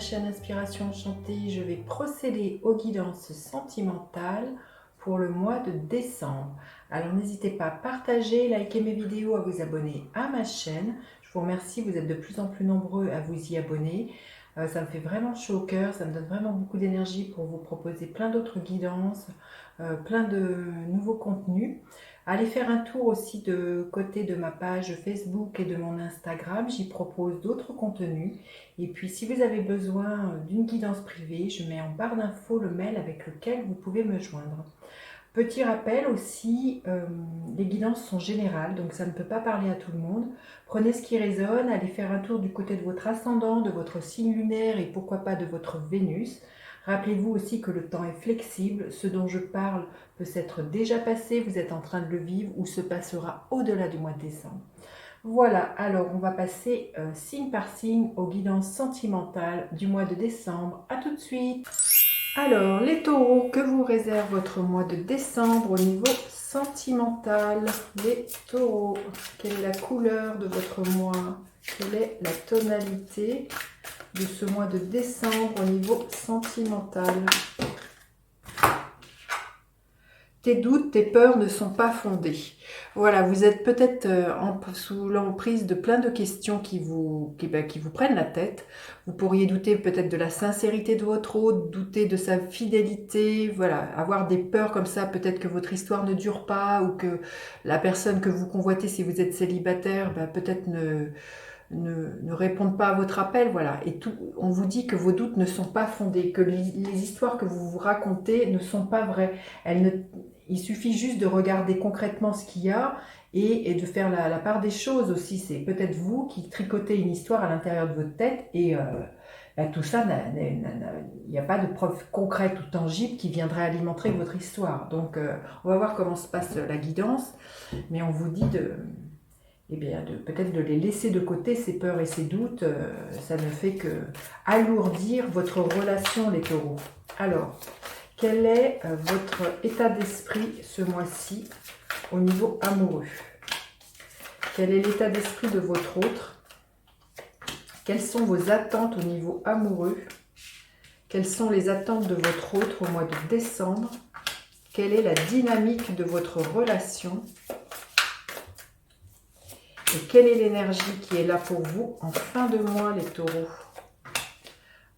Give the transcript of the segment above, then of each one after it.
chaîne Inspiration Enchantée. Je vais procéder aux guidances sentimentales pour le mois de décembre. Alors n'hésitez pas à partager, liker mes vidéos, à vous abonner à ma chaîne. Je vous remercie, vous êtes de plus en plus nombreux à vous y abonner. Ça me fait vraiment chaud au cœur, ça me donne vraiment beaucoup d'énergie pour vous proposer plein d'autres guidances, plein de nouveaux contenus. Allez faire un tour aussi de côté de ma page Facebook et de mon Instagram, j'y propose d'autres contenus. Et puis si vous avez besoin d'une guidance privée, je mets en barre d'infos le mail avec lequel vous pouvez me joindre. Petit rappel aussi, les guidances sont générales, donc ça ne peut pas parler à tout le monde. Prenez ce qui résonne, allez faire un tour du côté de votre ascendant, de votre signe lunaire et pourquoi pas de votre Vénus. Rappelez-vous aussi que le temps est flexible, ce dont je parle peut s'être déjà passé, vous êtes en train de le vivre ou se passera au-delà du mois de décembre. Voilà, alors on va passer signe par signe aux guidances sentimentales du mois de décembre. À tout de suite. Alors, les taureaux, que vous réserve votre mois de décembre au niveau sentimental? Les taureaux, quelle est la couleur de votre mois? Quelle est la tonalité de ce mois de décembre au niveau sentimental? Tes doutes, tes peurs ne sont pas fondés. Voilà, vous êtes peut-être sous l'emprise de plein de questions qui vous prennent la tête. Vous pourriez douter peut-être de la sincérité de votre hôte, douter de sa fidélité, voilà, avoir des peurs comme ça, peut-être que votre histoire ne dure pas ou que la personne que vous convoitez, si vous êtes célibataire, peut-être ne répondent pas à votre appel, voilà. Et tout, on vous dit que vos doutes ne sont pas fondés, que les histoires que vous vous racontez ne sont pas vraies. Il suffit juste de regarder concrètement ce qu'il y a et de faire la part des choses aussi. C'est peut-être vous qui tricotez une histoire à l'intérieur de votre tête et tout ça, il n'y a pas de preuve concrète ou tangible qui viendrait alimenter votre histoire. Donc, on va voir comment se passe la guidance, mais on vous dit peut-être de les laisser de côté, ces peurs et ces doutes. Ça ne fait que alourdir votre relation, les taureaux. Alors, quel est votre état d'esprit ce mois-ci au niveau amoureux? Quel est l'état d'esprit de votre autre? Quelles sont vos attentes au niveau amoureux? Quelles sont les attentes de votre autre au mois de décembre? Quelle est la dynamique de votre relation? Et quelle est l'énergie qui est là pour vous en fin de mois, les taureaux?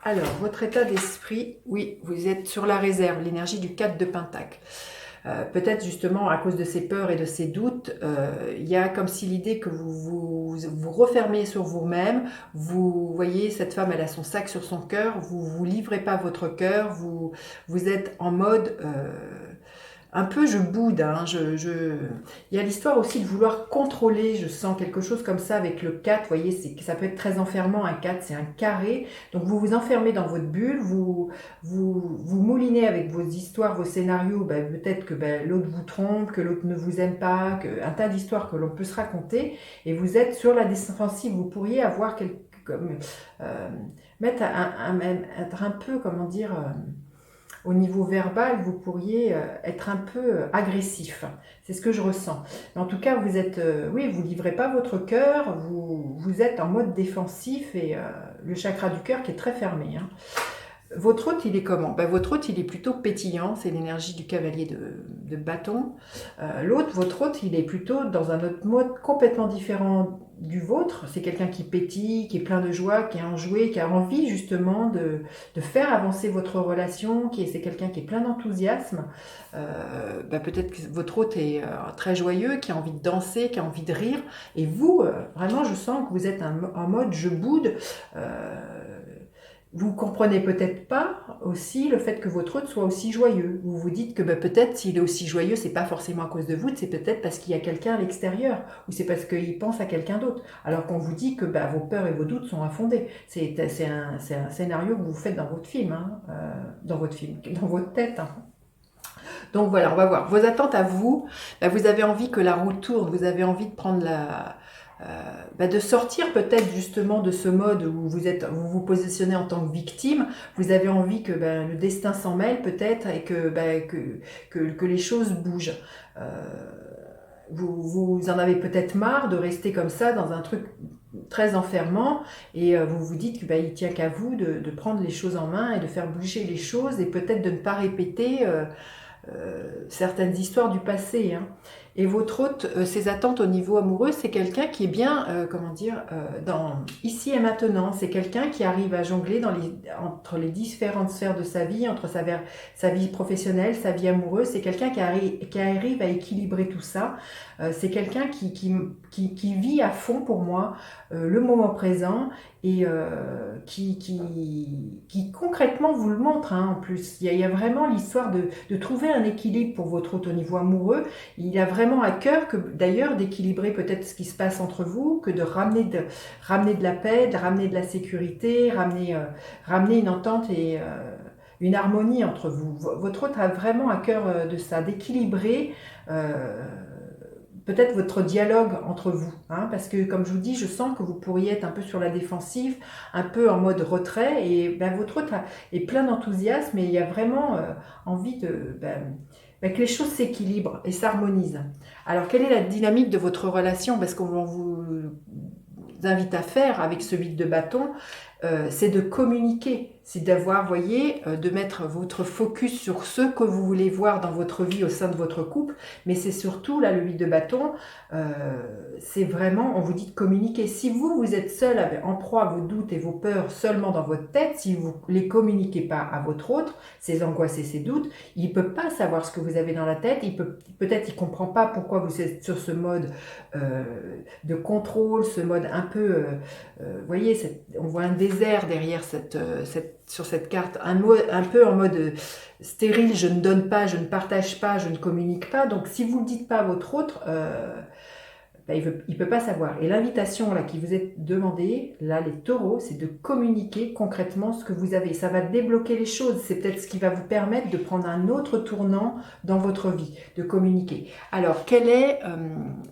Alors, votre état d'esprit, oui, vous êtes sur la réserve, l'énergie du 4 de Pentacle. Peut-être justement à cause de ces peurs et de ces doutes, il y a comme si l'idée que vous refermez sur vous-même. Vous voyez, cette femme, elle a son sac sur son cœur, vous ne vous livrez pas votre cœur, vous êtes en mode... un peu je boude, hein, il y a l'histoire aussi de vouloir contrôler, je sens quelque chose comme ça avec le 4, vous voyez, ça peut être très enfermant, un 4, c'est un carré, donc vous vous enfermez dans votre bulle, vous moulinez avec vos histoires, vos scénarios, peut-être que l'autre vous trompe, que l'autre ne vous aime pas, un tas d'histoires que l'on peut se raconter, et vous êtes sur la défensive, vous pourriez avoir être un peu, comment dire... au niveau verbal, vous pourriez être un peu agressif. C'est ce que je ressens. Mais en tout cas, vous êtes, oui, vous livrez pas votre cœur, vous êtes en mode défensif et le chakra du cœur qui est très fermé. Hein. Votre hôte, il est comment? Votre hôte, il est plutôt pétillant, c'est l'énergie du cavalier de bâton. Votre hôte, il est plutôt dans un autre mode complètement différent du vôtre. C'est quelqu'un qui pétille, qui est plein de joie, qui est enjoué, qui a envie justement de faire avancer votre relation, c'est quelqu'un qui est plein d'enthousiasme. Peut-être que votre hôte est très joyeux, qui a envie de danser, qui a envie de rire. Et vous, vraiment, je sens que vous êtes en mode je boude. Vous comprenez peut-être pas aussi le fait que votre hôte soit aussi joyeux. Vous vous dites que peut-être s'il est aussi joyeux, c'est pas forcément à cause de vous, c'est peut-être parce qu'il y a quelqu'un à l'extérieur, ou c'est parce qu'il pense à quelqu'un d'autre. Alors qu'on vous dit que vos peurs et vos doutes sont infondés. C'est un scénario que vous faites dans votre film, hein, dans votre tête. Hein. Donc voilà, on va voir. Vos attentes à vous, vous avez envie que la roue tourne, vous avez envie de prendre de sortir peut-être justement de ce mode où vous vous positionnez en tant que victime. Vous avez envie que le destin s'en mêle peut-être et que les choses bougent. Vous en avez peut-être marre de rester comme ça dans un truc très enfermant et vous vous dites qu'il bah, tient qu'à vous de prendre les choses en main et de faire bouger les choses et peut-être de ne pas répéter certaines histoires du passé. Hein. Et votre hôte, ses attentes au niveau amoureux, c'est quelqu'un qui est bien, comment dire, dans ici et maintenant. C'est quelqu'un qui arrive à jongler entre les différentes sphères de sa vie, entre sa vie professionnelle, sa vie amoureuse. C'est quelqu'un qui arrive à équilibrer tout ça. C'est quelqu'un qui vit à fond pour moi le moment présent et qui concrètement vous le montre. Hein, en plus, il y a vraiment l'histoire de trouver un équilibre pour votre hôte au niveau amoureux. Il a vraiment à cœur que d'ailleurs d'équilibrer peut-être ce qui se passe entre vous, que de ramener de la paix, de ramener de la sécurité, ramener une entente et une harmonie entre vous. Votre hôte a vraiment à cœur de ça, d'équilibrer peut-être votre dialogue entre vous, hein, parce que comme je vous dis, je sens que vous pourriez être un peu sur la défensive, un peu en mode retrait, et ben, votre hôte est plein d'enthousiasme et il y a vraiment envie que les choses s'équilibrent et s'harmonisent. Alors, quelle est la dynamique de votre relation? Parce qu'on vous invite à faire avec ce 8 de bâton, c'est de communiquer, c'est d'avoir, voyez, de mettre votre focus sur ce que vous voulez voir dans votre vie au sein de votre couple, mais c'est surtout, là, le 8 de bâton, c'est vraiment, on vous dit de communiquer. Si vous êtes seul en proie à vos doutes et vos peurs seulement dans votre tête, si vous ne les communiquez pas à votre autre, ces angoisses et ces doutes, il ne peut pas savoir ce que vous avez dans la tête, peut-être il ne comprend pas pourquoi vous êtes sur ce mode de contrôle, ce mode un peu, vous voyez, on voit un désert derrière sur cette carte, un peu en mode stérile, je ne donne pas, je ne partage pas, je ne communique pas. Donc si vous ne le dites pas à votre autre, il ne peut pas savoir. Et l'invitation là qui vous est demandée, là les taureaux, c'est de communiquer concrètement ce que vous avez. Ça va débloquer les choses, c'est peut-être ce qui va vous permettre de prendre un autre tournant dans votre vie, de communiquer. Alors, quelle est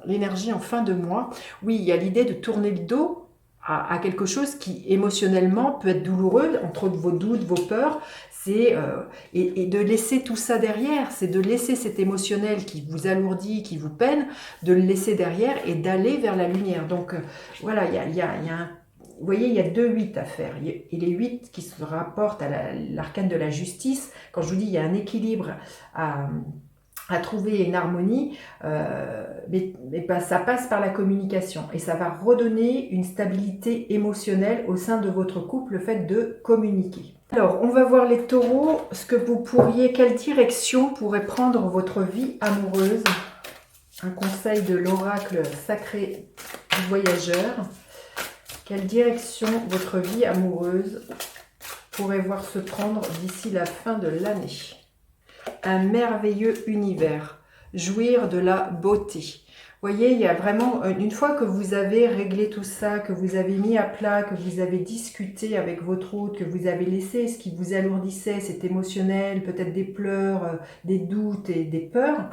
l'énergie en fin de mois? Oui, il y a l'idée de tourner le dos à quelque chose qui émotionnellement peut être douloureux, entre vos doutes, vos peurs, et de laisser tout ça derrière, c'est de laisser cet émotionnel qui vous alourdit, qui vous peine, de le laisser derrière et d'aller vers la lumière. Donc voilà, vous voyez, il y a 2 8 à faire. Et les 8 qui se rapportent à l'arcane de la justice, quand je vous dis il y a un équilibre à trouver une harmonie, mais ça passe par la communication et ça va redonner une stabilité émotionnelle au sein de votre couple, le fait de communiquer. Alors, on va voir les taureaux, quelle direction pourrait prendre votre vie amoureuse. Un conseil de l'oracle sacré du voyageur. Quelle direction votre vie amoureuse pourrait voir se prendre d'ici la fin de l'année? Un merveilleux univers, jouir de la beauté. Vous voyez, il y a vraiment, une fois que vous avez réglé tout ça, que vous avez mis à plat, que vous avez discuté avec votre hôte, que vous avez laissé ce qui vous alourdissait, cet émotionnel, peut-être des pleurs, des doutes et des peurs,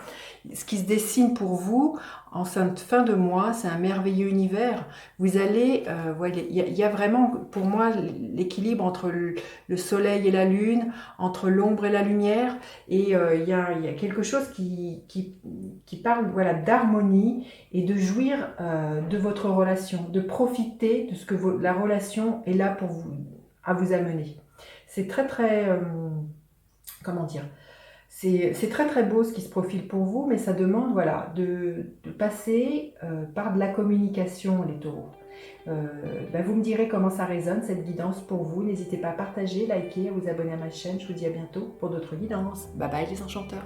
ce qui se dessine pour vous en cette fin de mois, c'est un merveilleux univers. Vous allez, il y a vraiment pour moi l'équilibre entre le soleil et la lune, entre l'ombre et la lumière, et il y a quelque chose qui parle d'harmonie et de jouir de votre relation, de profiter de ce que la relation est là pour vous, à vous amener. C'est très très, comment dire, c'est très très beau ce qui se profile pour vous, mais ça demande de passer par de la communication, les taureaux. Vous me direz comment ça résonne cette guidance pour vous. N'hésitez pas à partager, liker, à vous abonner à ma chaîne. Je vous dis à bientôt pour d'autres guidances. Bye bye les enchanteurs.